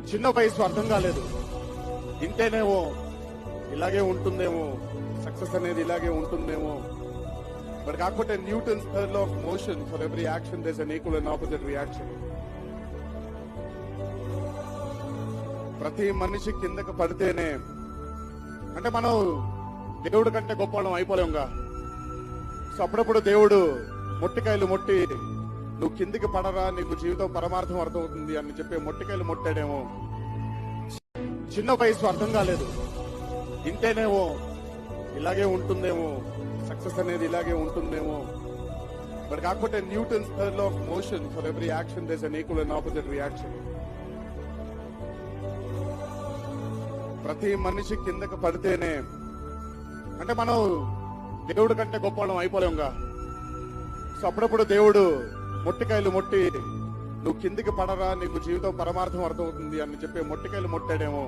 చిన్న వయసు అర్థం కాలేదు. ఇంటేనేమో ఇలాగే ఉంటుందేమో, సక్సెస్ అనేది ఇలాగే ఉంటుందేమో. మరి కాకపోతే Newton's third law of motion, for every action there is an equal and opposite reaction. ప్రతి మనిషి కిందకి పడితేనే, అంటే మనం దేవుడి కంటే గొప్పవాళ్ళం అయిపోలేంగా. సో అప్పుడప్పుడు దేవుడు మొట్టికాయలు మొట్టి, నువ్వు కిందికి పడరా, నీకు జీవితం పరమార్థం అర్థమవుతుంది అని చెప్పే మొట్టికాయలు మొట్టాడేమో. చిన్న వయసు అర్థం కాలేదు. ఇంటేనేమో ఇలాగే ఉంటుందేమో, సక్సెస్ అనేది ఇలాగే ఉంటుందేమో. మరి కాకపోతే Newton's third law of motion, for every action there is an equal and opposite reaction. ప్రతి మనిషి కిందకి పడితేనే, అంటే మనం దేవుడి కంటే గొప్పవాళ్ళం అయిపోలేంగా. సో అప్పుడప్పుడు దేవుడు మొట్టికాయలు మొట్టి, నువ్వు కిందికి పడరా, నీకు జీవితం పరమార్థం అర్థమవుతుంది అని చెప్పే మొట్టికాయలు మొట్టాడేమో.